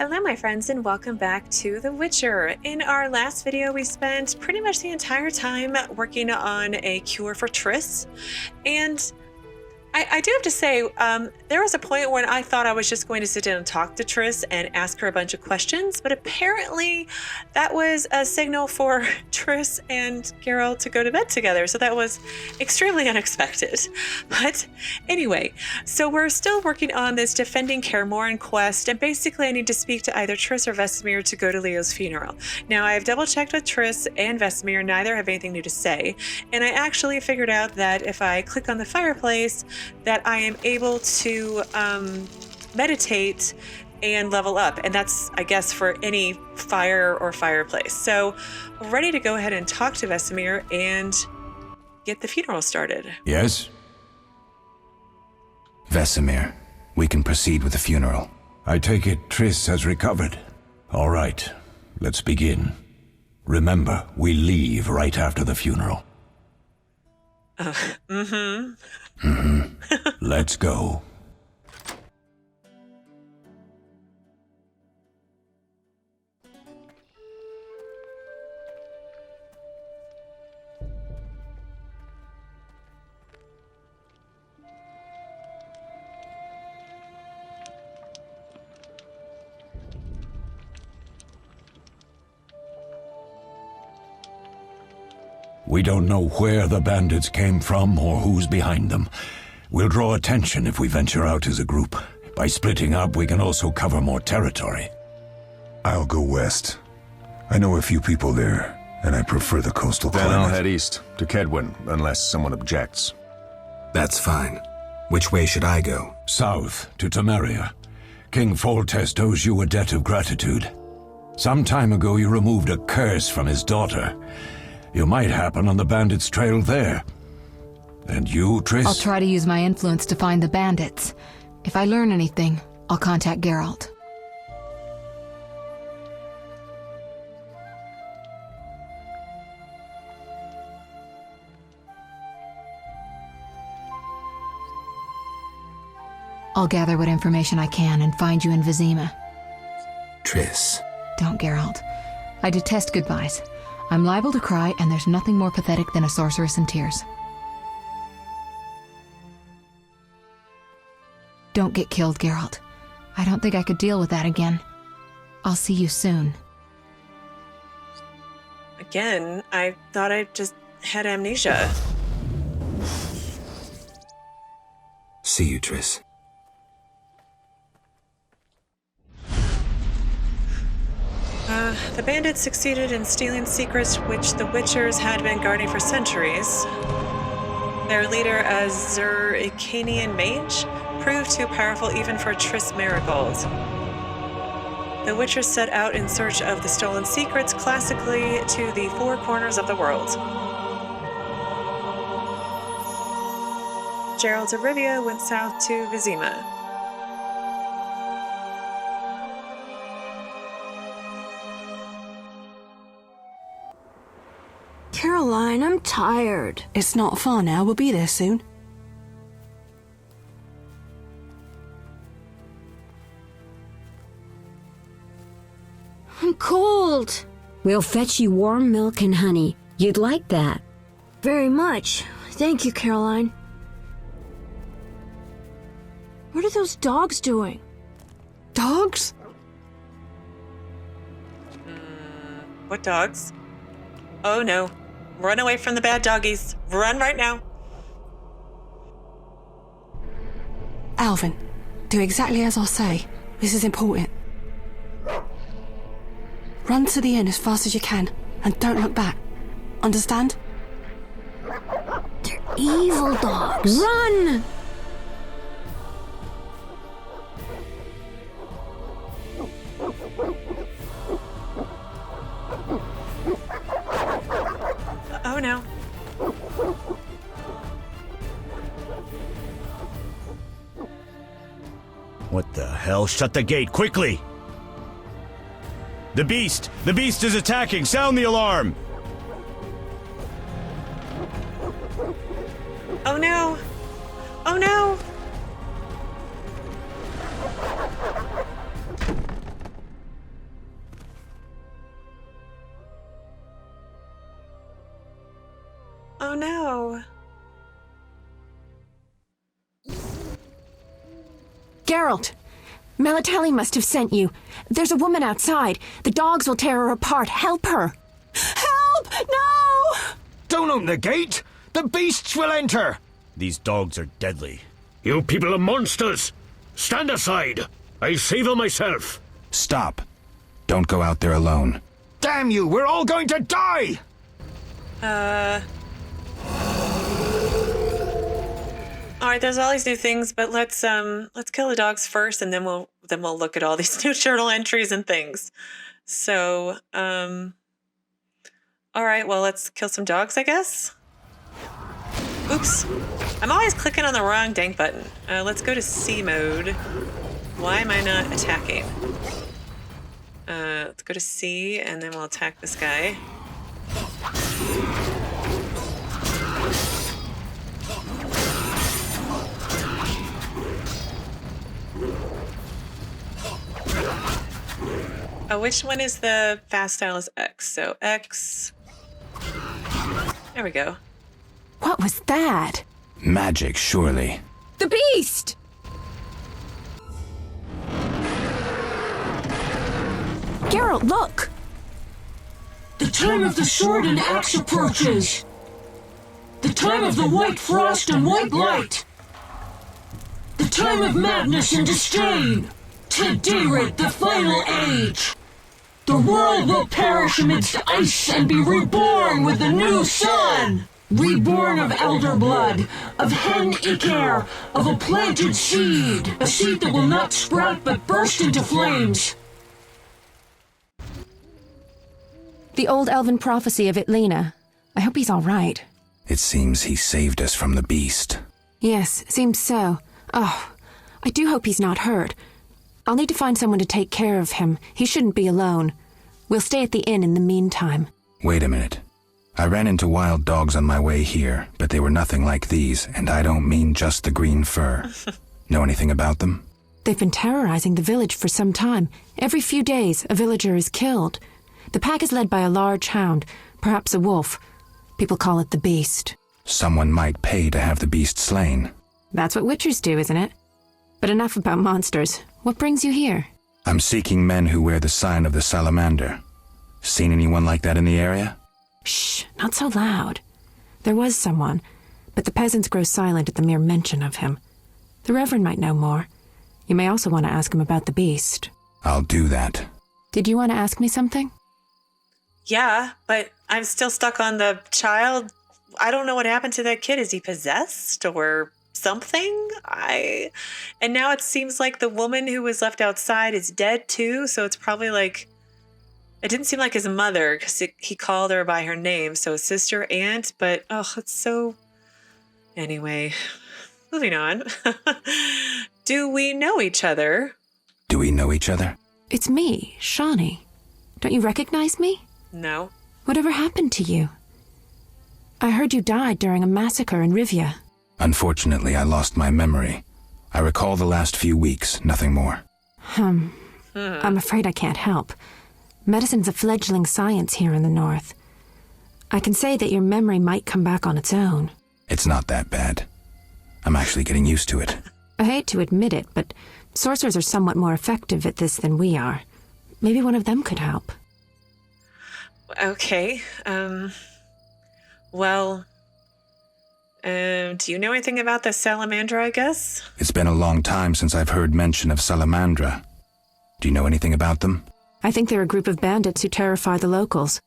Hello my friends and welcome back to The Witcher. In our last video we spent pretty much the entire time working on a cure for Triss, and I do have to say, there was a point when I thought I was just going to sit down and talk to Triss and ask her a bunch of questions, but apparently that was a signal for Triss and Geralt to go to bed together, so that was extremely unexpected. But anyway, so we're still working on this defending Kaer Morhen quest, and basically I need to speak to either Triss or Vesemir to go to Leo's funeral. Now I've double checked with Triss and Vesemir, neither have anything new to say, and I actually figured out that if I click on the fireplace, that I am able to meditate and level up. And that's, I guess, for any fire or fireplace. So we're ready to go ahead and talk to Vesemir and get the funeral started. Yes? Vesemir, we can proceed with the funeral. I take it Triss has recovered. All right, let's begin. Remember, we leave right after the funeral. Let's go. We don't know where the bandits came from or who's behind them. We'll draw attention if we venture out as a group. By splitting up, we can also cover more territory. I'll go west. I know a few people there, and I prefer the coastal climate. Then I'll head east, to Kedwin, unless someone objects. That's fine. Which way should I go? South, to Temeria. King Foltest owes you a debt of gratitude. Some time ago you removed a curse from his daughter. You might happen on the bandits' trail there. And you, Triss? I'll try to use my influence to find the bandits. If I learn anything, I'll contact Geralt. I'll gather what information I can and find you in Vizima. Triss. Don't, Geralt. I detest goodbyes. I'm liable to cry, and there's nothing more pathetic than a sorceress in tears. Don't get killed, Geralt. I don't think I could deal with that again. I'll see you soon. Again, I thought I just had amnesia. See you, Triss. The bandits succeeded in stealing secrets which the Witchers had been guarding for centuries. Their leader, a Zericanian mage, proved too powerful even for Triss Marigold. The Witchers set out in search of the stolen secrets, classically to the four corners of the world. Geralt of Rivia went south to Vizima. Caroline, I'm tired. It's not far now. We'll be there soon. I'm cold. We'll fetch you warm milk and honey. You'd like that. Very much. Thank you, Caroline. What are those dogs doing? Dogs? What dogs? Oh no. Run away from the bad doggies. Run right now. Alvin, do exactly as I say. This is important. Run to the inn as fast as you can, and don't look back. Understand? They're evil dogs. Run! Oh no. What the hell? Shut the gate, quickly! The beast! The beast is attacking! Sound the alarm! Oh no! Oh no! Oh no. Geralt! Melatelli must have sent you. There's a woman outside. The dogs will tear her apart. Help her! Help! No! Don't open the gate! The beasts will enter! These dogs are deadly. You people are monsters! Stand aside! I'll save her myself! Stop. Don't go out there alone. Damn you! We're all going to die! Alright, there's all these new things, but let's kill the dogs first, and then we'll look at all these new journal entries and things. So, alright, well, let's kill some dogs, I guess? Oops. I'm always clicking on the wrong dang button. Let's go to C mode. Why am I not attacking? Let's go to C, and then we'll attack this guy. Oh, which one is the fast style is X? So X. There we go. What was that? Magic, surely. The beast! Geralt, look! The time of the sword and axe approaches. The time of the white frost and white light. The time of madness and disdain. Today, the final age. The world will perish amidst ice and be reborn with the new sun. Reborn of elder blood, of hen Kaer, of a planted seed. A seed that will not sprout but burst into flames. The old elven prophecy of Itlena. I hope he's all right. It seems he saved us from the beast. Yes, seems so. Oh, I do hope he's not hurt. I'll need to find someone to take care of him. He shouldn't be alone. We'll stay at the inn in the meantime. Wait a minute. I ran into wild dogs on my way here, but they were nothing like these, and I don't mean just the green fur. Know anything about them? They've been terrorizing the village for some time. Every few days, a villager is killed. The pack is led by a large hound, perhaps a wolf. People call it the beast. Someone might pay to have the beast slain. That's what witchers do, isn't it? But enough about monsters. What brings you here? I'm seeking men who wear the sign of the salamander. Seen anyone like that in the area? Shh, not so loud. There was someone, but the peasants grow silent at the mere mention of him. The Reverend might know more. You may also want to ask him about the beast. I'll do that. Did you want to ask me something? Yeah, but I'm still stuck on the child. I don't know what happened to that kid. Is he possessed or something? And now it seems like the woman who was left outside is dead too, so it's probably like, it didn't seem like his mother because he called her by her name, so sister, aunt, but it's so... Anyway, moving on. Do we know each other? Do we know each other? It's me, Shani. Don't you recognize me? No. Whatever happened to you? I heard you died during a massacre in Rivia. Unfortunately, I lost my memory. I recall the last few weeks, nothing more. I'm afraid I can't help. Medicine's a fledgling science here in the north. I can say that your memory might come back on its own. It's not that bad. I'm actually getting used to it. I hate to admit it, but sorcerers are somewhat more effective at this than we are. Maybe one of them could help. Okay. Well, do you know anything about the salamandra, I guess? It's been a long time since I've heard mention of salamandra. Do you know anything about them? I think they're a group of bandits who terrify the locals.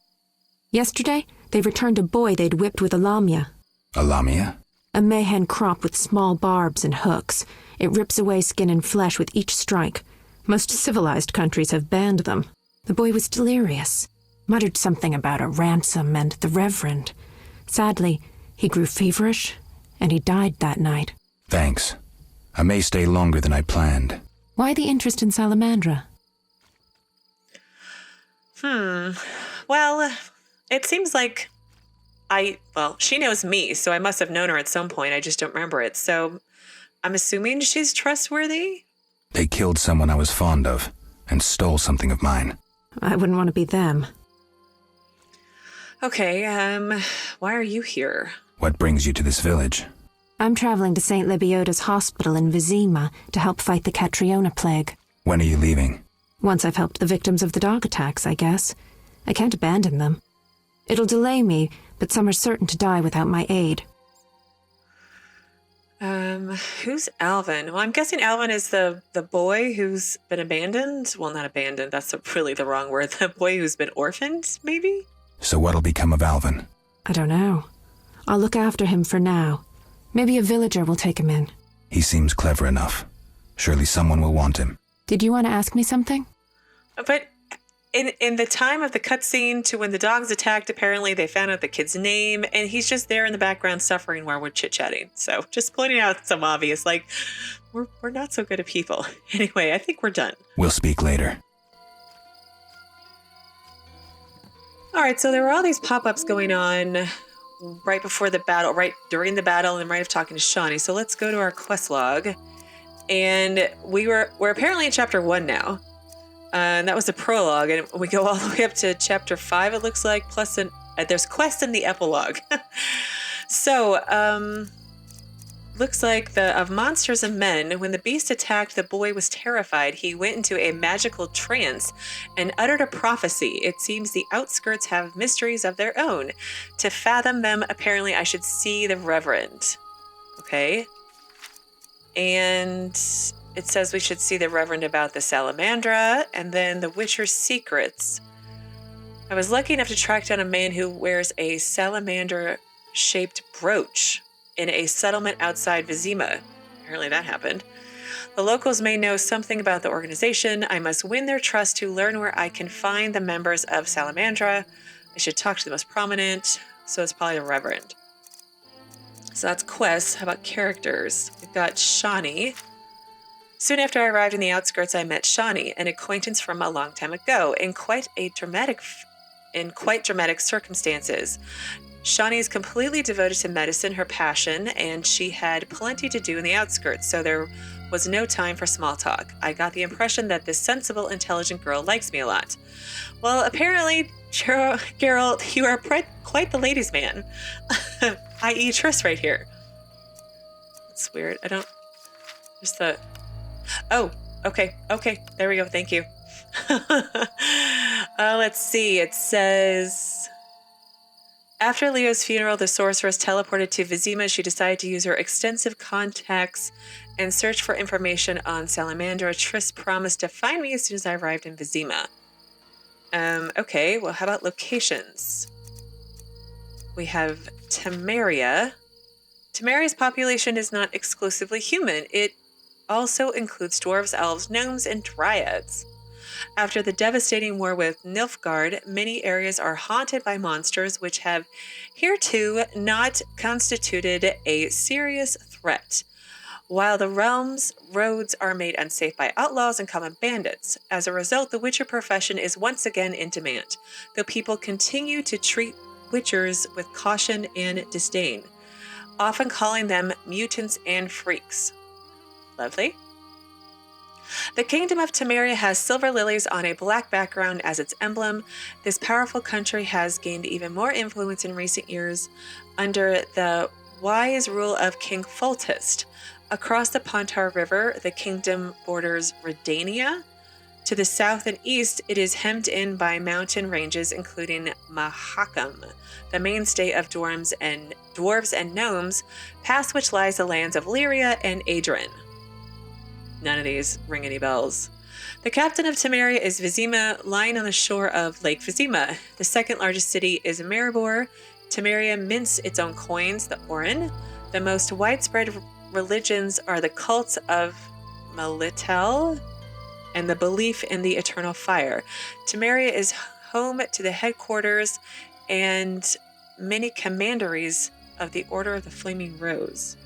Yesterday, they returned a boy they'd whipped with a lamia. A lamia? A mayhen crop with small barbs and hooks. It rips away skin and flesh with each strike. Most civilized countries have banned them. The boy was delirious. Muttered something about a ransom and the Reverend. Sadly, he grew feverish, and he died that night. Thanks. I may stay longer than I planned. Why the interest in Salamandra? Well, it seems like she knows me, so I must have known her at some point. I just don't remember it. So I'm assuming she's trustworthy? They killed someone I was fond of and stole something of mine. I wouldn't want to be them. Okay, why are you here? What brings you to this village? I'm traveling to St. Lebioda's hospital in Vizima to help fight the Catriona plague. When are you leaving? Once I've helped the victims of the dog attacks, I guess. I can't abandon them. It'll delay me, but some are certain to die without my aid. Who's Alvin? Well, I'm guessing Alvin is the boy who's been abandoned. Well, not abandoned. That's really the wrong word. The boy who's been orphaned, maybe? So what'll become of Alvin? I don't know. I'll look after him for now. Maybe a villager will take him in. He seems clever enough. Surely someone will want him. Did you want to ask me something? But in the time of the cutscene to when the dogs attacked, apparently they found out the kid's name, and he's just there in the background suffering while we're chit-chatting. So just pointing out some obvious, like, we're not so good at people. Anyway, I think we're done. We'll speak later. All right, so there were all these pop-ups going on right before the battle, right during the battle, and right after talking to Shani. So let's go to our quest log. And we're apparently in chapter 1 now. And that was the prologue, and we go all the way up to chapter 5, it looks like, plus there's quest in the epilogue. So, looks like of monsters and men, when the beast attacked, the boy was terrified. He went into a magical trance and uttered a prophecy. It seems the outskirts have mysteries of their own. To fathom them, apparently I should see the Reverend. Okay. And it says we should see the Reverend about the Salamandra, and then the Witcher's secrets. I was lucky enough to track down a man who wears a salamander-shaped brooch in a settlement outside Vizima. Apparently that happened. The locals may know something about the organization. I must win their trust to learn where I can find the members of Salamandra. I should talk to the most prominent, so it's probably the Reverend. So that's quests. How about characters? We've got Shani. Soon after I arrived in the outskirts, I met Shani, an acquaintance from a long time ago, in quite dramatic circumstances. Shani is completely devoted to medicine, her passion, and she had plenty to do in the outskirts, so there was no time for small talk. I got the impression that this sensible, intelligent girl likes me a lot. Well, apparently, Geralt, you are quite the ladies' man, i.e. Triss right here. It's weird. Oh, okay, there we go, thank you. Let's see, it says, after Leo's funeral, the sorceress teleported to Vizima. She decided to use her extensive contacts and search for information on Salamandra. Triss promised to find me as soon as I arrived in Vizima. Okay, well, how about locations? We have Temeria. Temeria's population is not exclusively human. It also includes dwarves, elves, gnomes, and dryads. After the devastating war with Nilfgaard, many areas are haunted by monsters which have hereto not constituted a serious threat, while the realm's roads are made unsafe by outlaws and common bandits. As a result, the Witcher profession is once again in demand, though people continue to treat Witchers with caution and disdain, often calling them mutants and freaks. Lovely. The Kingdom of Temeria has silver lilies on a black background as its emblem. This powerful country has gained even more influence in recent years under the wise rule of King Foltest. Across the Pontar River, the kingdom borders Redania. To the south and east, it is hemmed in by mountain ranges, including Mahakam, the mainstay of dwarves and gnomes, past which lies the lands of Lyria and Adrian. None of these ring any bells. The capital of Temeria is Vizima, lying on the shore of Lake Vizima. The second largest city is Maribor. Temeria mints its own coins, the Orin. The most widespread religions are the cults of Malitel and the belief in the eternal fire. Temeria is home to the headquarters and many commanderies of the Order of the Flaming Rose.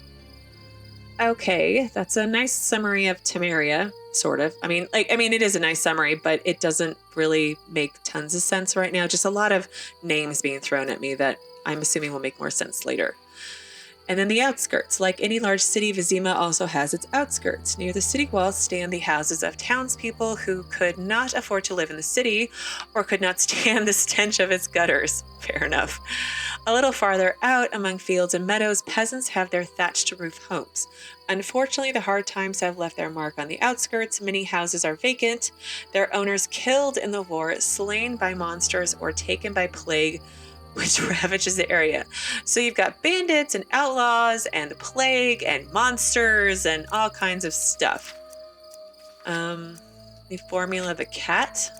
Okay, that's a nice summary of Temeria, sort of. I mean, it is a nice summary, but it doesn't really make tons of sense right now. Just a lot of names being thrown at me that I'm assuming will make more sense later. And then the outskirts. Like any large city, Vizima also has its outskirts. Near the city walls stand the houses of townspeople who could not afford to live in the city or could not stand the stench of its gutters. Fair enough. A little farther out, among fields and meadows, peasants have their thatched roof homes. Unfortunately, the hard times have left their mark on the outskirts. Many houses are vacant, their owners killed in the war, slain by monsters, or taken by plague, which ravages the area. So you've got bandits and outlaws and the plague and monsters and all kinds of stuff. The formula of a cat.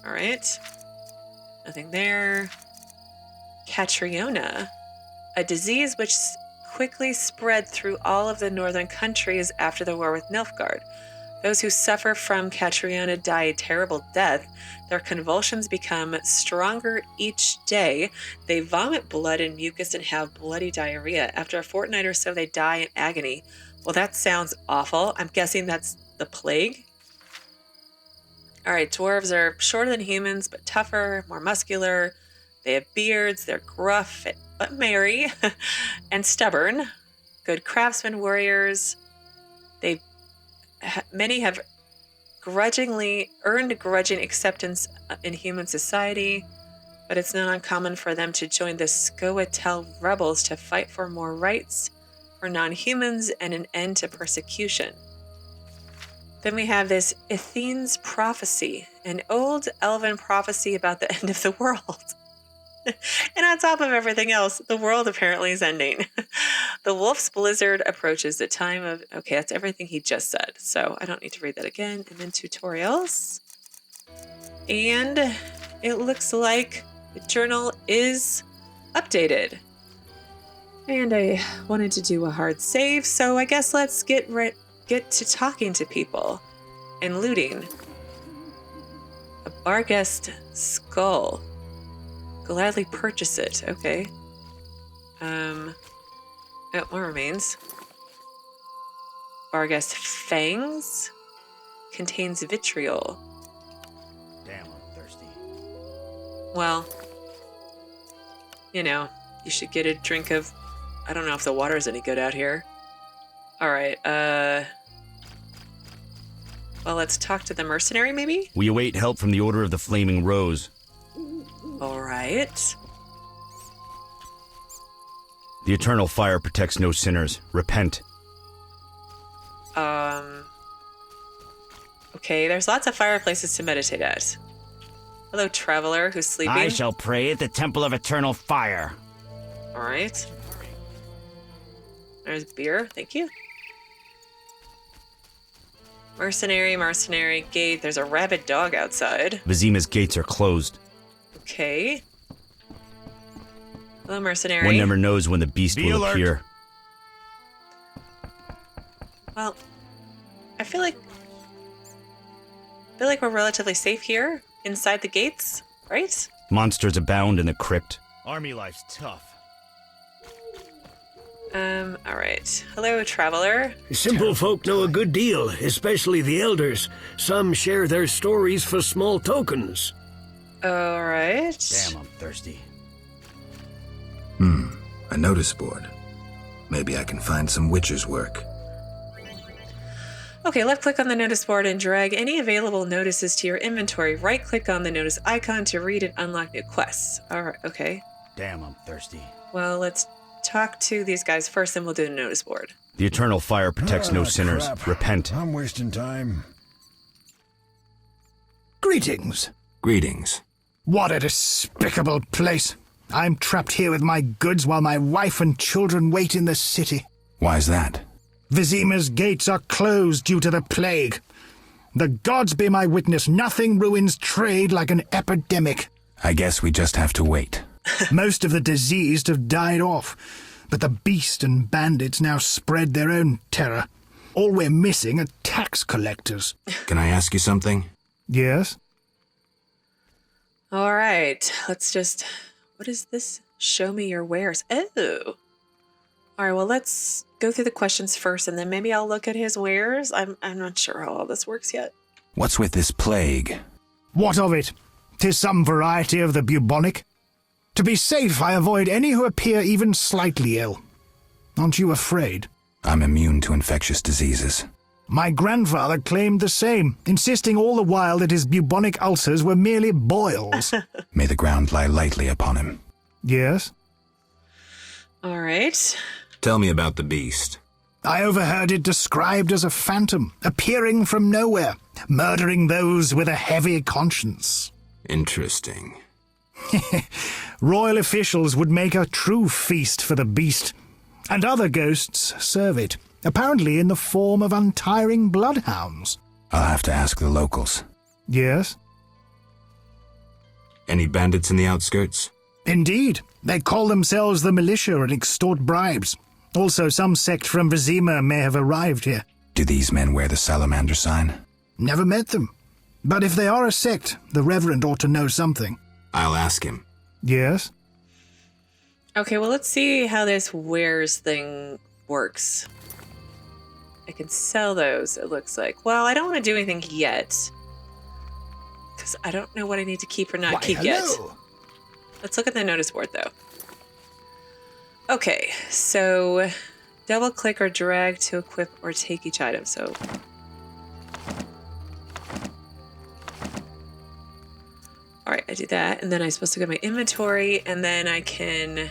All right. Nothing there. Catriona, a disease which quickly spread through all of the northern countries after the war with Nilfgaard. Those who suffer from Catriona die a terrible death. Their convulsions become stronger each day. They vomit blood and mucus and have bloody diarrhea. After a fortnight or so, they die in agony. Well, that sounds awful. I'm guessing that's the plague. All right, dwarves are shorter than humans, but tougher, more muscular. They have beards. They're gruff but merry and stubborn. Good craftsmen, warriors. Many have earned grudging acceptance in human society, but it's not uncommon for them to join the scoia'tael rebels to fight for more rights for non-humans and an end to persecution. Then we have this Ithene's prophecy, an old elven prophecy about the end of the world. And on top of everything else, the world apparently is ending. The wolf's blizzard approaches the time of... Okay, that's everything he just said, so I don't need to read that again. And then tutorials. And it looks like the journal is updated. And I wanted to do a hard save, so I guess let's get to talking to people and looting. A Barghest skull. Gladly purchase it. Okay. Oh, more remains. Barghest fangs contains vitriol. Damn, I'm thirsty. Well, you know, you should get a drink of... I don't know if the water is any good out here. All right. Well, let's talk to the mercenary, maybe? We await help from the Order of the Flaming Rose. All right. The eternal fire protects no sinners. Repent. Okay, there's lots of fireplaces to meditate at. Hello, traveler who's sleeping. I shall pray at the Temple of Eternal Fire. All right. There's beer. Thank you. Mercenary gate. There's a rabid dog outside. Vizima's gates are closed. Okay. Hello, mercenary. One never knows when the beast will appear. Well, I feel like we're relatively safe here, inside the gates, right? Monsters abound in the crypt. Army life's tough. All right. Hello, traveler. Simple folk know a good deal, especially the elders. Some share their stories for small tokens. All right. Damn, I'm thirsty. A notice board. Maybe I can find some witcher's work. Okay, left-click on the notice board and drag any available notices to your inventory. Right-click on the notice icon to read and unlock new quests. All right, okay. Damn, I'm thirsty. Well, let's talk to these guys first, and we'll do the notice board. The eternal fire protects no sinners. Crap. Repent. I'm wasting time. Greetings. Greetings. What a despicable place. I'm trapped here with my goods while my wife and children wait in the city. Why's that? Vizima's gates are closed due to the plague. The gods be my witness, nothing ruins trade like an epidemic. I guess we just have to wait. Most of the diseased have died off, but the beast and bandits now spread their own terror. All we're missing are tax collectors. Can I ask you something? Yes? All right, let's just... What is this? Show me your wares. Oh. All right, well, let's go through the questions first, and then maybe I'll look at his wares. I'm not sure how all this works yet. What's with this plague? What of it? 'Tis some variety of the bubonic. To be safe, I avoid any who appear even slightly ill. Aren't you afraid? I'm immune to infectious diseases. My grandfather claimed the same, insisting all the while that his bubonic ulcers were merely boils. May the ground lie lightly upon him. Yes? All right. Tell me about the beast. I overheard it described as a phantom, appearing from nowhere, murdering those with a heavy conscience. Interesting. Royal officials would make a true feast for the beast, and other ghosts serve it, apparently in the form of untiring bloodhounds. I'll have to ask the locals. Yes? Any bandits in the outskirts? Indeed. They call themselves the militia and extort bribes. Also, some sect from Vizima may have arrived here. Do these men wear the salamander sign? Never met them. But if they are a sect, the Reverend ought to know something. I'll ask him. Yes? Okay, well, let's see how this wares thing works. I can sell those, it looks like. Well, I don't want to do anything yet. Because I don't know what I need to keep or not keep yet. Let's look at the notice board, though. Okay, so double click or drag to equip or take each item. So all right, I do that, and then I'm supposed to go to my inventory, and then I can...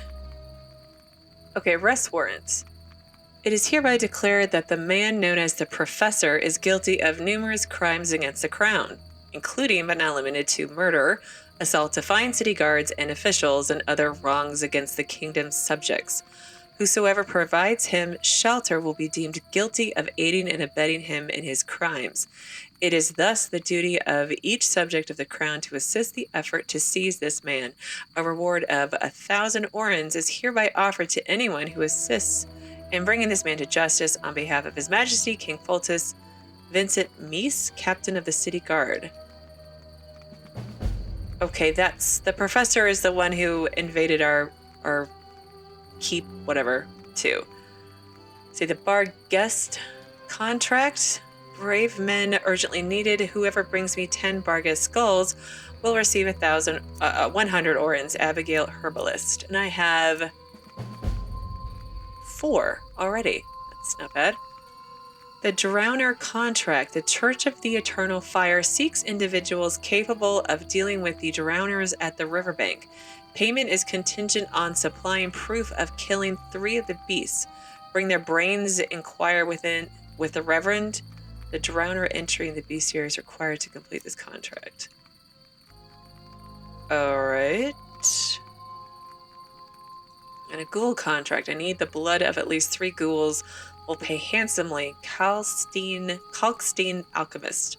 Okay, arrest warrant. It is hereby declared that the man known as the Professor is guilty of numerous crimes against the crown, including but not limited to murder, assault to fine city guards and officials, and other wrongs against the kingdom's subjects. Whosoever provides him shelter will be deemed guilty of aiding and abetting him in his crimes. It is thus the duty of each subject of the crown to assist the effort to seize this man. A reward of 1,000 orens is hereby offered to anyone who assists in bringing this man to justice on behalf of His Majesty King Foltest Vincent Meese, Captain of the City Guard. Okay, that's... The Professor is the one who invaded our keep, whatever, too. See, the bar guest contract. Brave men urgently needed. Whoever brings me 10 Bargas skulls will receive 100 orens. Abigail, herbalist. And I have 4 already. That's not bad. The Drowner contract. The Church of the Eternal Fire seeks individuals capable of dealing with the drowners at the riverbank. Payment is contingent on supplying proof of killing 3 of the beasts. Bring their brains, inquire with the Reverend. The Drowner entering the bestiary is required to complete this contract. Alright. And a ghoul contract. I need the blood of at least 3 ghouls. Will pay handsomely. Kalkstein Alchemist.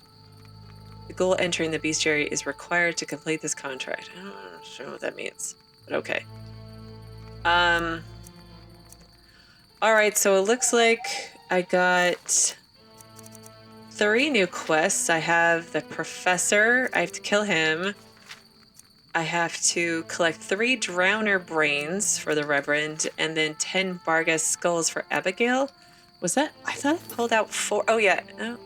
The ghoul entering the bestiary is required to complete this contract. I don't know what that means, but okay. Alright, so it looks like I got 3 new quests. I have the Professor. I have to kill him. I have to collect 3 Drowner brains for the Reverend, and then 10 Bargas skulls for Abigail. Was that? I thought I pulled out 4. Oh, yeah. Oh.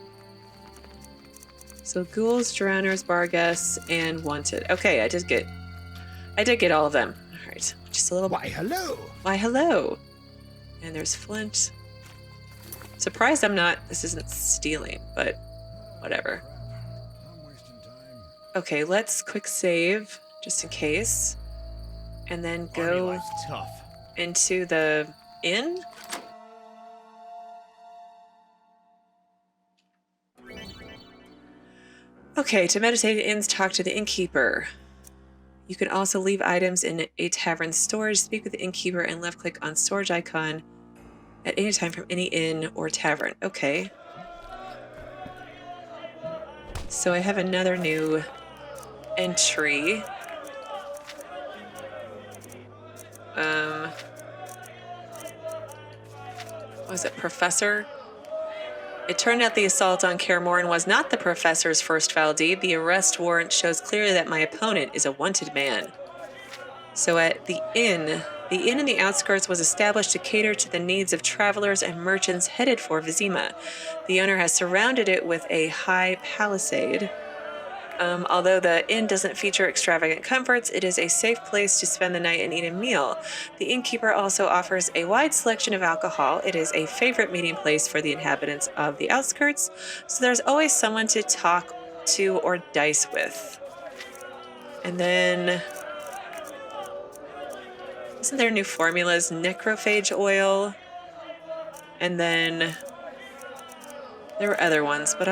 So ghouls, drowners, Bargas, and wanted. Okay, I did get all of them. All right, just a little. Why, hello. Why, hello. And there's Flint. Surprised this isn't stealing, but whatever. Okay, let's quick save, just in case. And then go into the inn. Okay, to meditate at inns, talk to the innkeeper. You can also leave items in a tavern's storage, speak with the innkeeper, and left-click on storage icon at any time from any inn or tavern. Okay. So I have another new entry. What was it, Professor? It turned out the assault on Kaer was not the Professor's first foul deed. The arrest warrant shows clearly that my opponent is a wanted man. So at the inn in the outskirts was established to cater to the needs of travelers and merchants headed for Vizima. The owner has surrounded it with a high palisade. Although the inn doesn't feature extravagant comforts, it is a safe place to spend the night and eat a meal. The innkeeper also offers a wide selection of alcohol. It is a favorite meeting place for the inhabitants of the outskirts, so there's always someone to talk to or dice with. And then, isn't there new formulas? Necrophage oil. And then there were other ones, but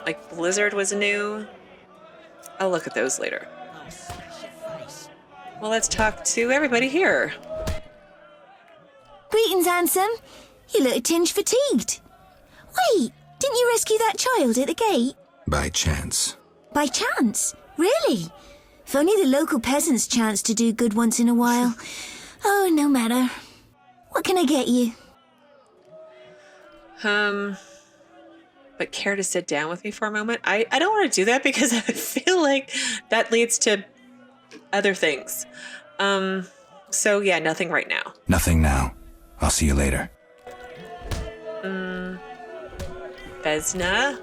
like Blizzard was new. I'll look at those later. Well, let's talk to everybody here. Greetings, handsome. You look a tinge fatigued. Wait, didn't you rescue that child at the gate? By chance. By chance? Really? If only the local peasants chance to do good once in a while. Oh, no matter. What can I get you? But care to sit down with me for a moment? I don't want to do that because I feel like that leads to other things. So yeah, nothing right now. Nothing now. I'll see you later. Vesna?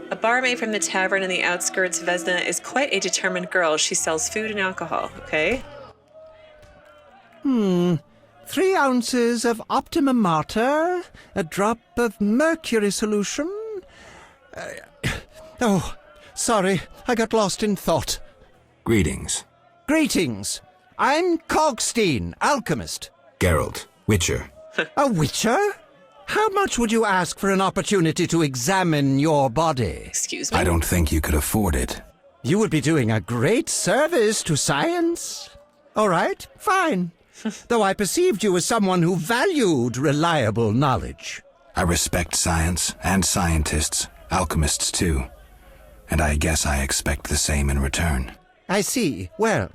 A barmaid from the tavern in the outskirts, Vesna is quite a determined girl. She sells food and alcohol, okay? 3 ounces of Optimum Mater, a drop of mercury solution. Sorry, I got lost in thought. Greetings. Greetings. I'm Cogstein, alchemist. Geralt, Witcher. A witcher? How much would you ask for an opportunity to examine your body? Excuse me? I don't think you could afford it. You would be doing a great service to science. All right, fine. Though I perceived you as someone who valued reliable knowledge. I respect science and scientists, alchemists too. And I guess I expect the same in return. I see. Well,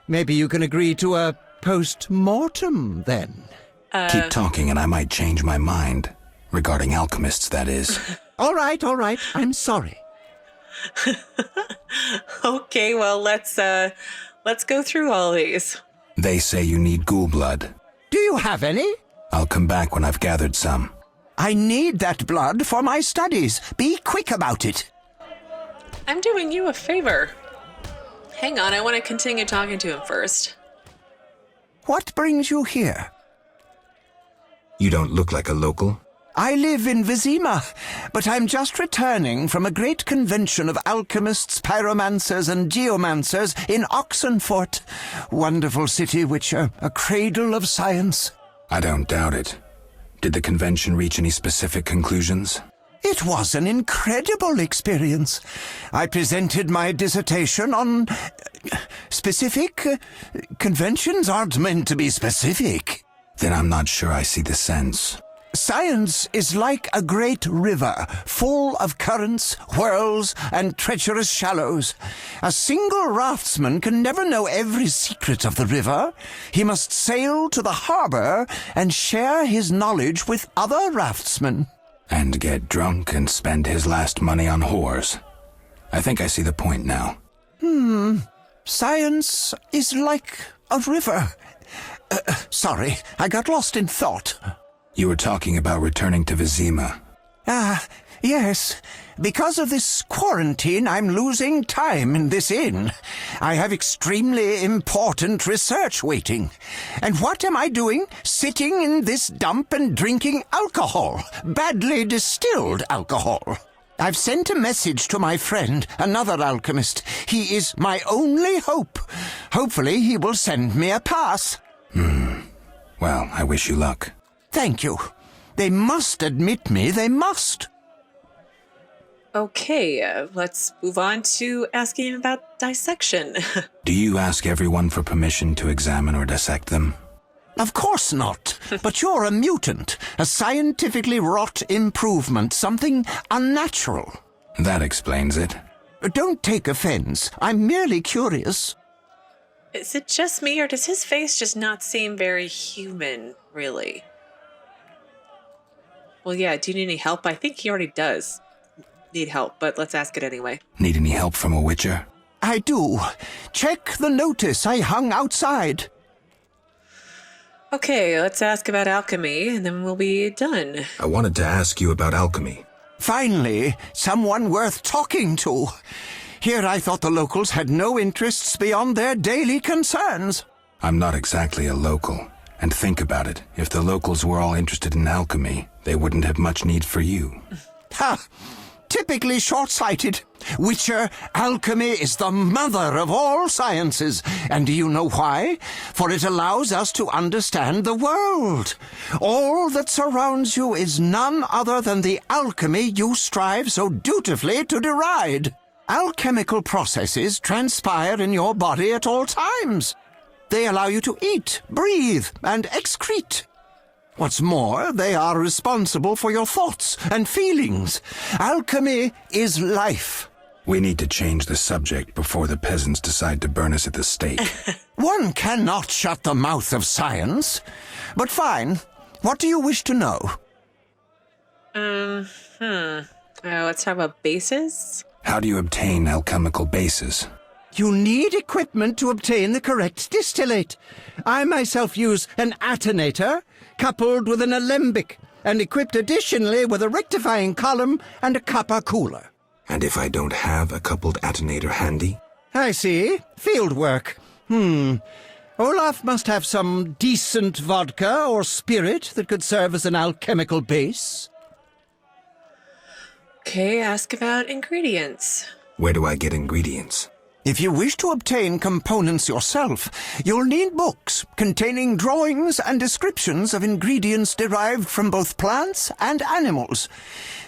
maybe you can agree to a post-mortem then. Keep talking and I might change my mind. Regarding alchemists, that is. All right. I'm sorry. Okay, well, let's go through all these. They say you need ghoul blood. Do you have any? I'll come back when I've gathered some. I need that blood for my studies. Be quick about it. I'm doing you a favor. Hang on, I want to continue talking to him first. What brings you here? You don't look like a local. I live in Vizima, but I'm just returning from a great convention of alchemists, pyromancers, and geomancers in Oxenfurt. Wonderful city, Witcher, a cradle of science. I don't doubt it. Did the convention reach any specific conclusions? It was an incredible experience. I presented my dissertation on specific. Conventions aren't meant to be specific. Then I'm not sure I see the sense. Science is like a great river, full of currents, whirls, and treacherous shallows. A single raftsman can never know every secret of the river. He must sail to the harbor and share his knowledge with other raftsmen. And get drunk and spend his last money on whores. I think I see the point now. Science is like a river. Sorry, I got lost in thought. You were talking about returning to Vizima. Yes. Because of this quarantine, I'm losing time in this inn. I have extremely important research waiting. And what am I doing? Sitting in this dump and drinking alcohol. Badly distilled alcohol. I've sent a message to my friend, another alchemist. He is my only hope. Hopefully he will send me a pass. Well, I wish you luck. Thank you. They must admit me, they must. Okay, let's move on to asking him about dissection. Do you ask everyone for permission to examine or dissect them? Of course not. But you're a mutant, a scientifically wrought improvement, something unnatural. That explains it. Don't take offense. I'm merely curious. Is it just me, or does his face just not seem very human, really? Well, yeah, do you need any help? I think he already does need help, but let's ask it anyway. Need any help from a witcher? I do. Check the notice I hung outside. Okay, let's ask about alchemy, and then we'll be done. I wanted to ask you about alchemy. Finally, someone worth talking to. Here I thought the locals had no interests beyond their daily concerns. I'm not exactly a local. And think about it. If the locals were all interested in alchemy, they wouldn't have much need for you. Ha! Typically short-sighted. Witcher, alchemy is the mother of all sciences. And do you know why? For it allows us to understand the world. All that surrounds you is none other than the alchemy you strive so dutifully to deride. Alchemical processes transpire in your body at all times. They allow you to eat, breathe, and excrete. What's more, they are responsible for your thoughts and feelings. Alchemy is life. We need to change the subject before the peasants decide to burn us at the stake. One cannot shut the mouth of science. But fine. What do you wish to know? Let's talk about bases. How do you obtain alchemical bases? You need equipment to obtain the correct distillate. I myself use an attenator, coupled with an alembic, and equipped additionally with a rectifying column and a copper cooler. And if I don't have a coupled attenator handy? I see. Field work. Olaf must have some decent vodka or spirit that could serve as an alchemical base. Okay, ask about ingredients. Where do I get ingredients? If you wish to obtain components yourself, you'll need books containing drawings and descriptions of ingredients derived from both plants and animals.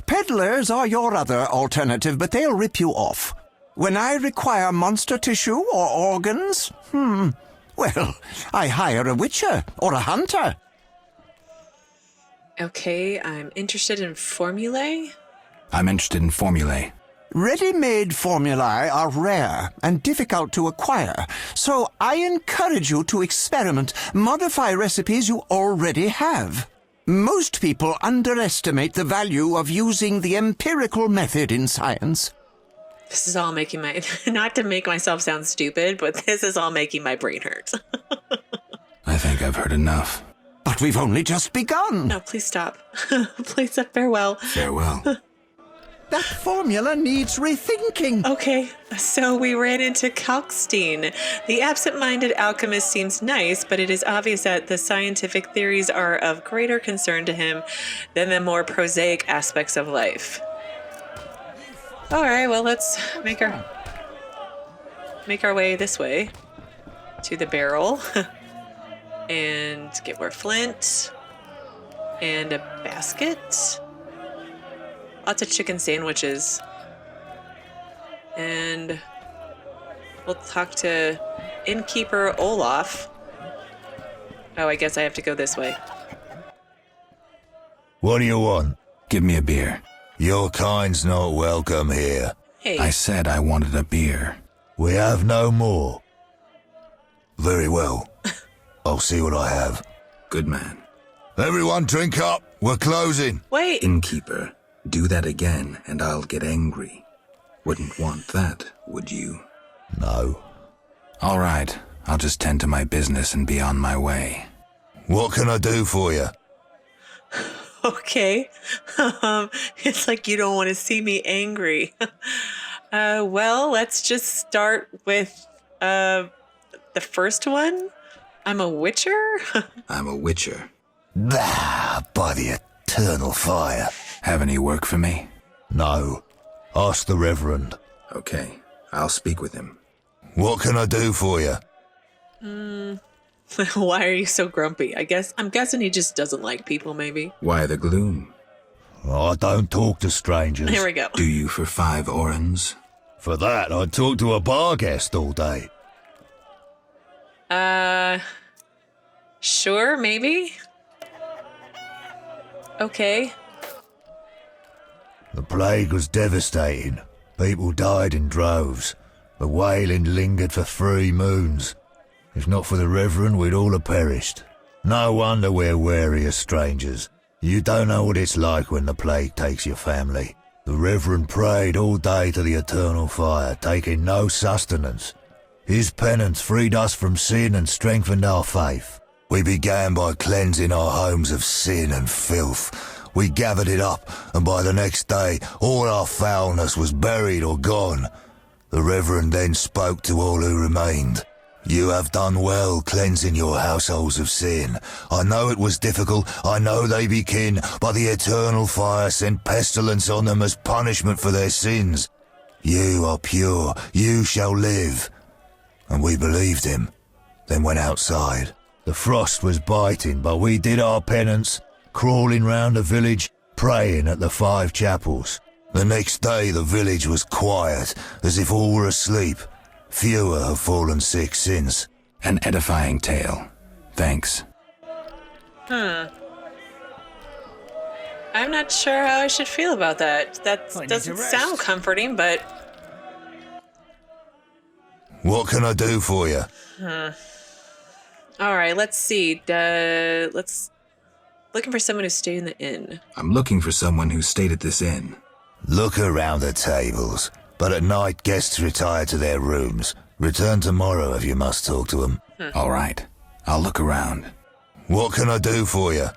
Peddlers are your other alternative, but they'll rip you off. When I require monster tissue or organs, well, I hire a witcher or a hunter. Okay, I'm interested in formulae. I'm interested in formulae. Ready-made formulae are rare and difficult to acquire, so I encourage you to experiment, modify recipes you already have. Most people underestimate the value of using the empirical method in science. This is all making my, not to make myself sound stupid, but this is all making my brain hurt. I think I've heard enough. But we've only just begun. No, please stop. Please, farewell. Farewell. That formula needs rethinking. Okay, so we ran into Kalkstein. The absent-minded alchemist seems nice, but it is obvious that the scientific theories are of greater concern to him than the more prosaic aspects of life. All right, well, let's make our way this way to the barrel and get more flint and a basket. Lots of chicken sandwiches. And we'll talk to innkeeper Olaf. Oh, I guess I have to go this way. What do you want? Give me a beer. Your kind's not welcome here. Hey. I said I wanted a beer. We have no more. Very well. I'll see what I have. Good man. Everyone drink up. We're closing. Wait. Innkeeper, do that again and I'll get angry. Wouldn't want that, would you? No. All right. I'll just tend to my business and be on my way. What can I do for you? Okay. It's like you don't want to see me angry. Well, let's just start with the first one. I'm a witcher? I'm a witcher. Bah, by the eternal fire. Have any work for me? No. Ask the Reverend. Okay, I'll speak with him. What can I do for you? Why are you so grumpy? I'm guessing he just doesn't like people, maybe. Why the gloom? I don't talk to strangers. Here we go. Do you for 5 orens? For that, I'd talk to a bar guest all day. Sure, maybe. Okay. The plague was devastating. People died in droves. The wailing lingered for 3 moons. If not for the Reverend, we'd all have perished. No wonder we're wary of strangers. You don't know what it's like when the plague takes your family. The Reverend prayed all day to the eternal fire, taking no sustenance. His penance freed us from sin and strengthened our faith. We began by cleansing our homes of sin and filth, We gathered it up, and by the next day, all our foulness was buried or gone. The Reverend then spoke to all who remained. You have done well cleansing your households of sin. I know it was difficult, I know they be kin, but the eternal fire sent pestilence on them as punishment for their sins. You are pure, you shall live. And we believed him, then went outside. The frost was biting, but we did our penance, crawling round the village, praying at the 5 chapels. The next day the village was quiet, as if all were asleep. Fewer have fallen sick since. An edifying tale. Thanks. I'm not sure how I should feel about that. That doesn't sound comforting, but... What can I do for you? Alright, let's see. Looking for someone who stayed in the inn. I'm looking for someone who stayed at this inn. Look around the tables, but at night guests retire to their rooms. Return tomorrow if you must talk to them. All right, I'll look around. What can I do for you?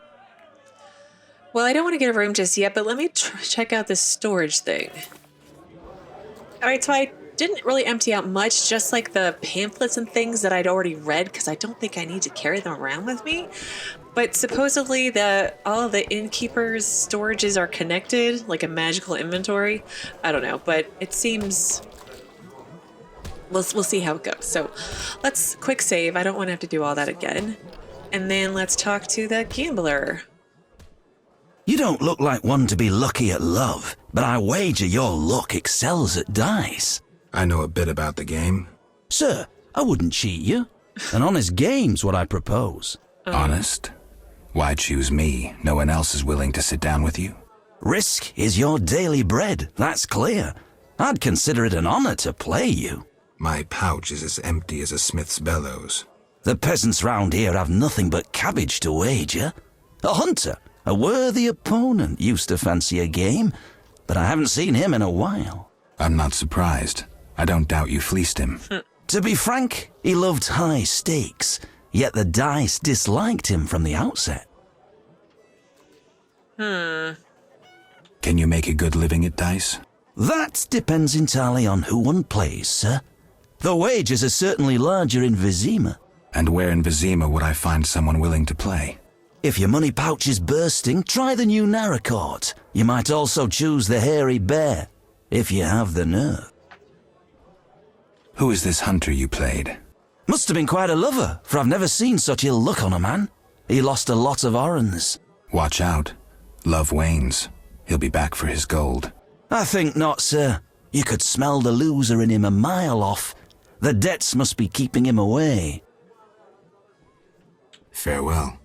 Well, I don't want to get a room just yet, but let me check out this storage thing. Alright, so I didn't really empty out much, just like the pamphlets and things that I'd already read, because I don't think I need to carry them around with me. But supposedly all of the innkeepers' storages are connected, like a magical inventory. I don't know, but it seems... We'll see how it goes. So let's quick save. I don't want to have to do all that again. And then let's talk to the gambler. You don't look like one to be lucky at love, but I wager your luck excels at dice. I know a bit about the game. Sir, I wouldn't cheat you. An honest game's what I propose. Honest? Why choose me? No one else is willing to sit down with you? Risk is your daily bread, that's clear. I'd consider it an honor to play you. My pouch is as empty as a smith's bellows. The peasants round here have nothing but cabbage to wager. A hunter, a worthy opponent, used to fancy a game, but I haven't seen him in a while. I'm not surprised. I don't doubt you fleeced him. To be frank, he loved high stakes, yet the dice disliked him from the outset. Can you make a good living at dice? That depends entirely on who one plays, sir. The wagers are certainly larger in Vizima. And where in Vizima would I find someone willing to play? If your money pouch is bursting, try the new Narracourt. You might also choose the Hairy Bear, if you have the nerve. Who is this hunter you played? Must have been quite a lover, for I've never seen such ill luck on a man. He lost a lot of orens. Watch out. Love wanes. He'll be back for his gold. I think not, sir. You could smell the loser in him a mile off. The debts must be keeping him away. Farewell.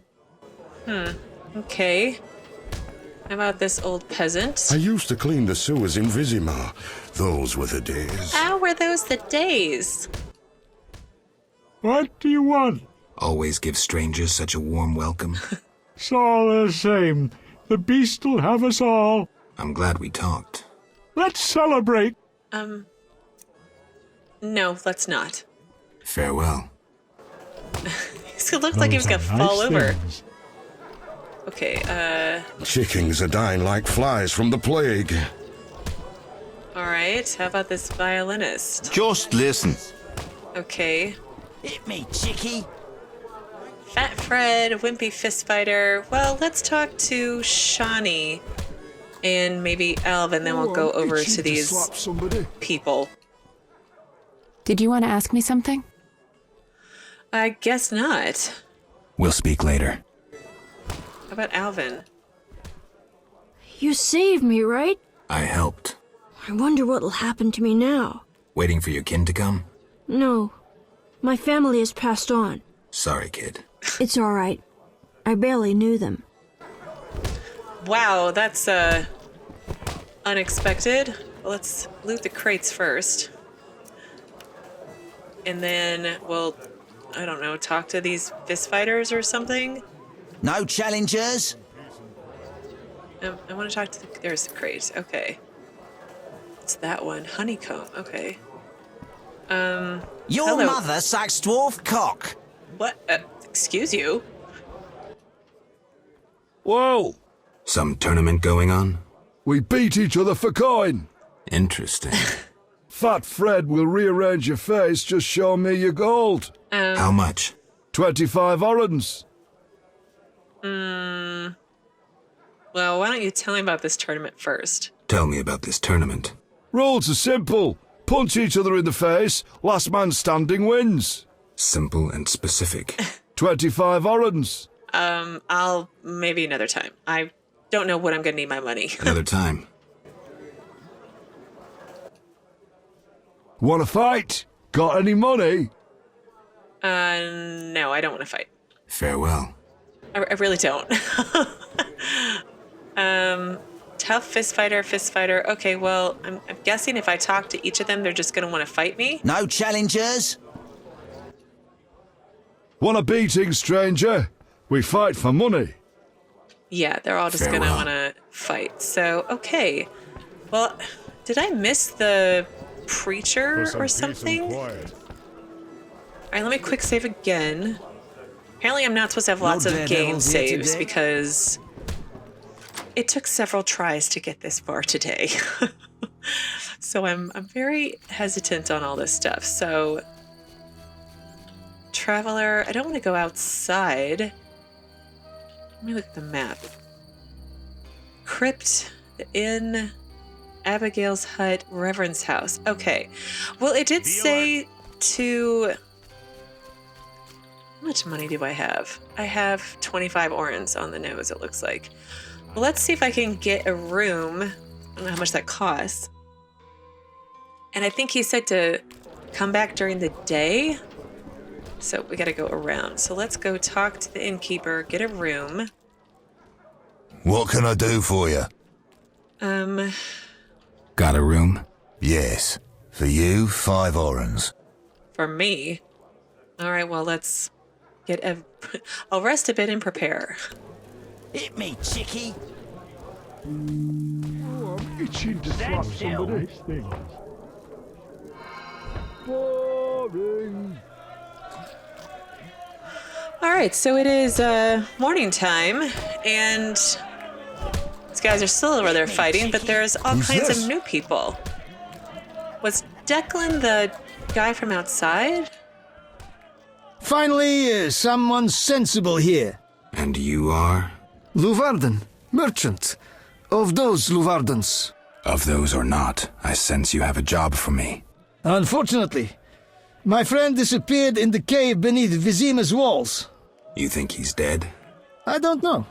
Okay. How about this old peasant? I used to clean the sewers in Vizima. Those were the days. How were those the days? What do you want? Always give strangers such a warm welcome. It's all the same. The beast will have us all. I'm glad we talked. Let's celebrate. No, let's not. Farewell. He looks like he was gonna fall over. Okay, Chickens are dying like flies from the plague. alright. How about this violinist? Just listen. Okay. Hit me, chickie. Fat Fred, Wimpy Fistfighter. Well, let's talk to Shani and maybe Alvin, then we'll go over to these people. Did you want to ask me something? I guess not. We'll speak later. How about Alvin? You saved me, right? I helped. I wonder what'll happen to me now. Waiting for your kin to come? No. My family has passed on. Sorry, kid. It's all right. I barely knew them. Wow, that's unexpected. Well, let's loot the crates first. And then we'll, I don't know, talk to these fist fighters or something. No challengers? I want to talk to there's the crate. Okay. It's that one. Honeycomb. Okay. Your hello. mother sucks dwarf cock. What? Excuse you? Whoa! Some tournament going on? We beat each other for coin. Interesting. Fat Fred will rearrange your face, just show me your gold. How much? 25 orens. Well, why don't you tell me about this tournament first? Tell me about this tournament. Rules are simple. Punch each other in the face, last man standing wins. Simple and specific. 25 orens. I'll maybe another time. I don't know when I'm gonna need my money. Another time. Wanna fight? Got any money? No, I don't want to fight. Farewell. I really don't. Tough fist fighter. Okay, well, I'm guessing if I talk to each of them, they're just gonna want to fight me. No challengers? Want a beating, stranger? We fight for money. Yeah, they're all just gonna want to fight. So, okay. Well, did I miss the preacher or something? All right, let me quick save again. Apparently I'm not supposed to have lots of game saves because it took several tries to get this far today. So I'm very hesitant on all this stuff. So, traveler, I don't want to go outside. Let me look at the map. Crypt, the inn, Abigail's hut, Reverend's house. Okay. Well, it did say to... How much money do I have? I have 25 orens on the nose, it looks like. Well, let's see if I can get a room. I don't know how much that costs. And I think he said to come back during the day. So we gotta go around. So let's go talk to the innkeeper, get a room. What can I do for you? Got a room? Yes. For you, 5 orens. For me? All right, well, let's get I'll rest a bit and prepare. Hit me, chickie. Oh, I'm itching to slap somebody. Boring. All right, so it is morning time, and these guys are still over there fighting, but there's all kinds of new people. Was Declan the guy from outside? Finally, someone sensible here. And you are? Luvarden, merchant. Of those Luvardens. Of those or not, I sense you have a job for me. Unfortunately, my friend disappeared in the cave beneath Vizima's walls. You think he's dead? I don't know.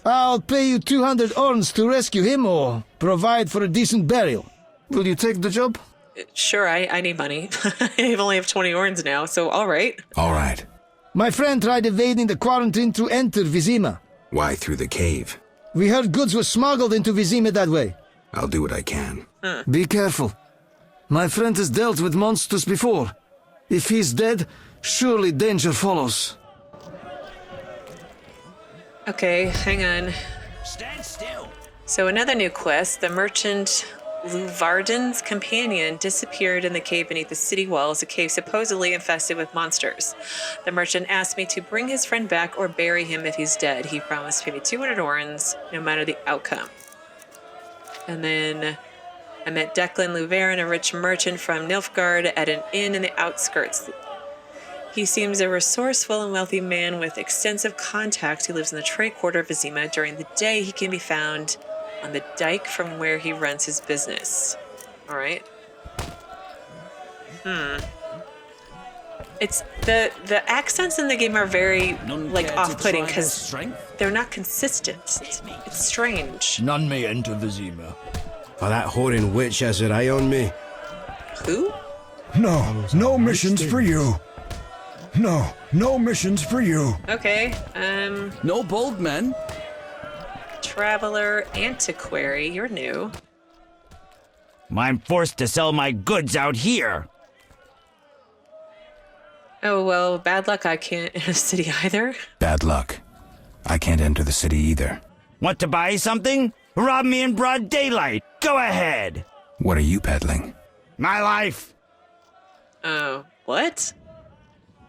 I'll pay you 200 orns to rescue him or provide for a decent burial. Will you take the job? Sure, I need money. I only have 20 orns now, so all right. All right. My friend tried evading the quarantine to enter Vizima. Why through the cave? We heard goods were smuggled into Vizima that way. I'll do what I can. Be careful. My friend has dealt with monsters before. If he's dead, surely danger follows. Okay, hang on. Stand still. So another new quest, the merchant Luvarden's companion disappeared in the cave beneath the city walls, a cave supposedly infested with monsters. The merchant asked me to bring his friend back or bury him if he's dead. He promised to pay me 200 orens, no matter the outcome. And then I met Declan Luvarin, a rich merchant from Nilfgaard, at an inn in the outskirts. He seems a resourceful and wealthy man with extensive contacts. He lives in the trade quarter of Vizima. During the day, he can be found on the dike from where he runs his business. All right. It's the accents in the game are very like off-putting because they're not consistent. It's strange. None may enter Vizima. Oh, that whoring witch has her eye on me. Who? No missions for you. No missions for you. Okay. No bold men. Traveler, antiquary, you're new. I'm forced to sell my goods out here. Oh, well, bad luck. I can't enter the city either. Bad luck. I can't enter the city either. Want to buy something? Rob me in broad daylight. Go ahead. What are you peddling? My life. Oh, what?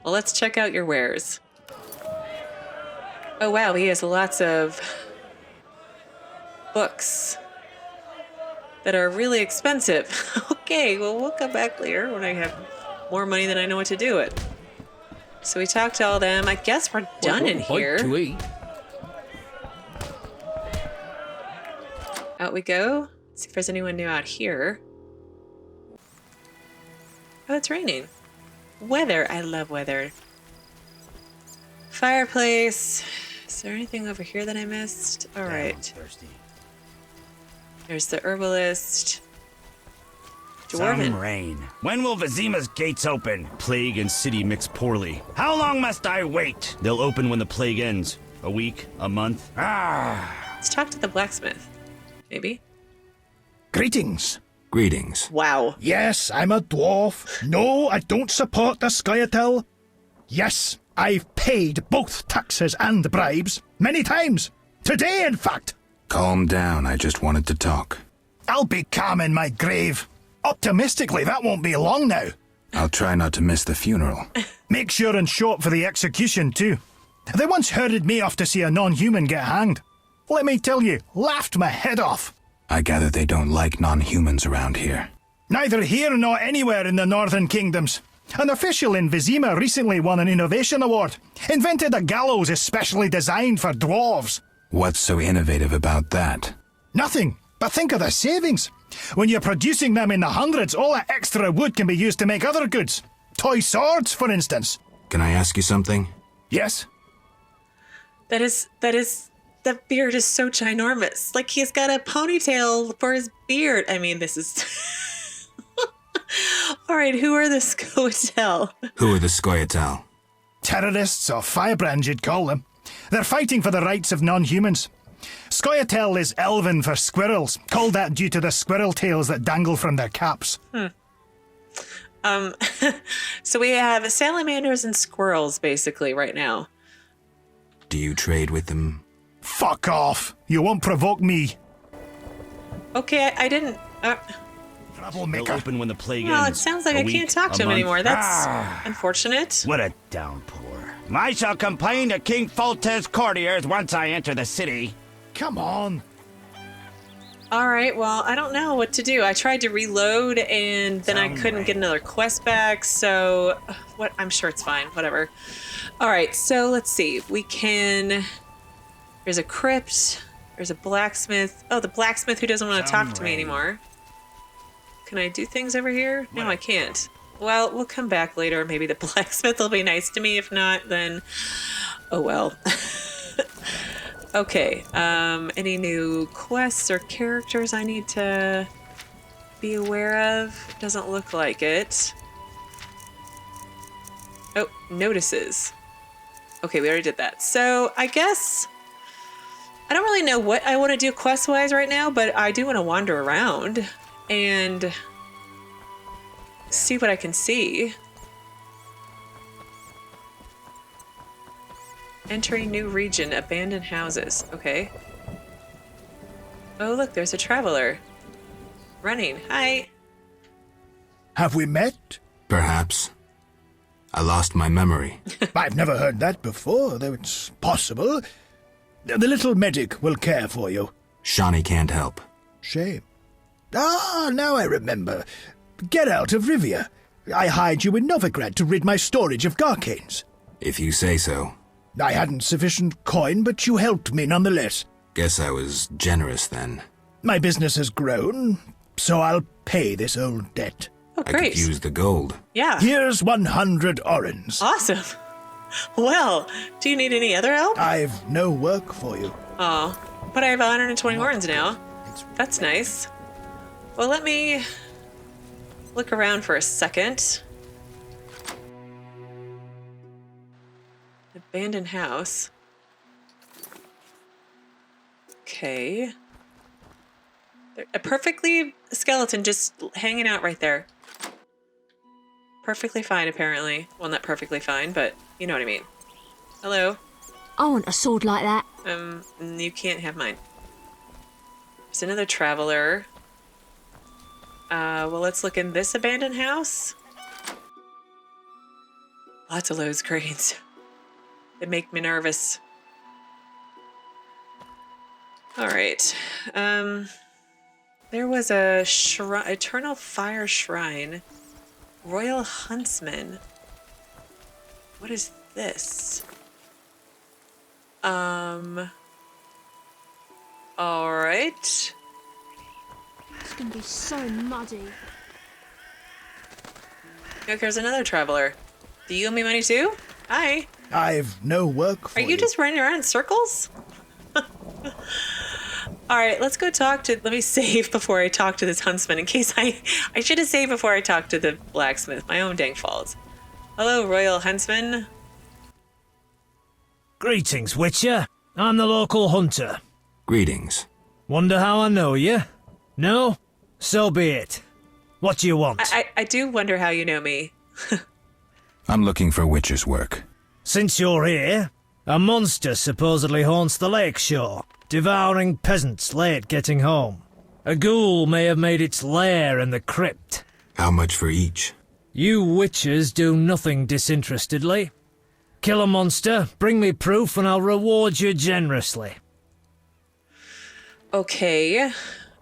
Well, let's check out your wares. Oh, wow, he has lots of books that are really expensive. Okay, well, we'll come back later when I have more money than I know what to do with. So we talked to all them. I guess we're done in here. To eat. Out we go. Let's see if there's anyone new out here. Oh, it's raining. Weather. I love weather. Fireplace. Is there anything over here that I missed? All right. There's the herbalist. Dwarven. Some rain. When will Vizima's gates open? Plague and city mix poorly. How long must I wait? They'll open when the plague ends. A week? A month? Let's talk to the blacksmith. Maybe. Greetings. Greetings. Wow. Yes, I'm a dwarf. No, I don't support the scoia'tael. Yes, I've paid both taxes and bribes. Many times. Today, in fact. Calm down, I just wanted to talk. I'll be calm in my grave. Optimistically, that won't be long now. I'll try not to miss the funeral. Make sure and show up for the execution, too. They once herded me off to see a non-human get hanged. Let me tell you, laughed my head off. I gather they don't like non-humans around here. Neither here nor anywhere in the Northern Kingdoms. An official in Vizima recently won an innovation award. Invented a gallows especially designed for dwarves. What's so innovative about that? Nothing, but think of the savings. When you're producing them in the hundreds, all that extra wood can be used to make other goods. Toy swords, for instance. Can I ask you something? Yes. The beard is so ginormous. Like, he's got a ponytail for his beard. I mean, this is... All right, who are the scoia'tael? Who are the scoia'tael? Terrorists or firebrands, you'd call them. They're fighting for the rights of non-humans. Scoia'tael is Elven for squirrels, called that due to the squirrel tails that dangle from their caps. So we have salamanders and squirrels, basically, right now. Do you trade with them? Fuck off! You won't provoke me. Okay, I didn't... Troublemaker. They'll open when the plague Well, it ends. sounds like A I week, can't talk to a him month. anymore. That's unfortunate. What a downpour. I shall complain to King Foltest's courtiers once I enter the city. Come on. All right, well, I don't know what to do. I tried to reload, and then I couldn't get another quest back, so... What? I'm sure it's fine. Whatever. All right, so let's see. We can... There's a crypt. There's a blacksmith. Oh, the blacksmith who doesn't want to talk to me anymore. Can I do things over here? No, I can't. Well, we'll come back later. Maybe the blacksmith will be nice to me. If not, then... Oh, well. Okay. Any new quests or characters I need to be aware of? Doesn't look like it. Oh, notices. Okay, we already did that. So, I guess... I don't really know what I want to do quest-wise right now, but I do want to wander around and see what I can see. Entering new region, abandoned houses. Okay. Oh, look, there's a traveler. Running. Hi. Have we met? Perhaps. I lost my memory. I've never heard that before, though it's possible. The little medic will care for you. Shani can't help. Shame. Ah, now I remember. Get out of Rivia. I hired you in Novigrad to rid my storage of Garcanes. If you say so. I hadn't sufficient coin, but you helped me nonetheless. Guess I was generous then. My business has grown, so I'll pay this old debt. Oh, I great. could use the gold. Yeah. Here's 100 orens. Awesome. Well, do you need any other help? I've no work for you. Oh, but I have 120 horns now. That's nice. Well, let me look around for a second. Abandoned house. Okay. A perfectly skeleton just hanging out right there. Perfectly fine, apparently. Well, not perfectly fine, but you know what I mean. Hello? I want a sword like that. You can't have mine. There's another traveler. Well, let's look in this abandoned house. Lots of low screens. They make me nervous. All right. There was a Eternal Fire Shrine. Royal Huntsman. What is this? All right. It's gonna be so muddy. Look, there's another traveler. Do you owe me money too? Hi. I've no work for Are you just running around in circles? All right, let's go talk to... Let me save before I talk to this huntsman in case I should have saved before I talked to the blacksmith. My own dang fault. Hello, Royal Huntsman. Greetings, Witcher. I'm the local hunter. Greetings. Wonder how I know you? No? So be it. What do you want? I do wonder how you know me. I'm looking for Witcher's work. Since you're here, a monster supposedly haunts the lakeshore, devouring peasants late getting home. A ghoul may have made its lair in the crypt. How much for each? You witchers do nothing disinterestedly. Kill a monster, bring me proof, and I'll reward you generously. Okay.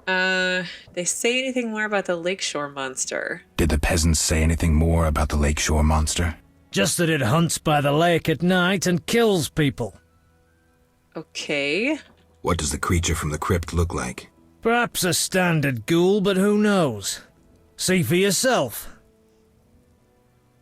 They say anything more about the lakeshore monster? Did the peasants say anything more about the lakeshore monster? Just that it hunts by the lake at night and kills people. Okay. What does the creature from the crypt look like? Perhaps a standard ghoul, but who knows? See for yourself.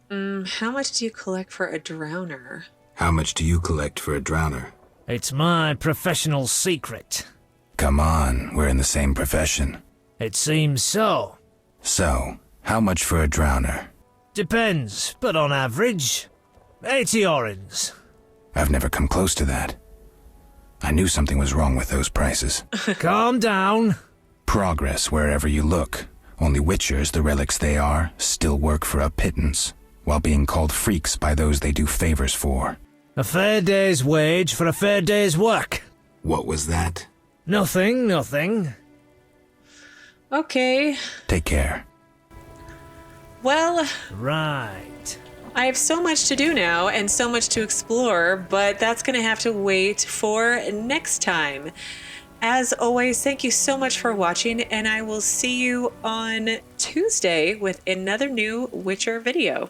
How much do you collect for a drowner? How much do you collect for a drowner? It's my professional secret. Come on, we're in the same profession. It seems so. So, how much for a drowner? Depends, but on average, 80 orens. I've never come close to that. I knew something was wrong with those prices. Calm down. Progress wherever you look. Only witchers, the relics they are, still work for a pittance, while being called freaks by those they do favors for. A fair day's wage for a fair day's work. What was that? Nothing, nothing. Okay. Take care. Well... Right. I have so much to do now and so much to explore, but that's going to have to wait for next time. As always, thank you so much for watching, and I will see you on Tuesday with another new Witcher video.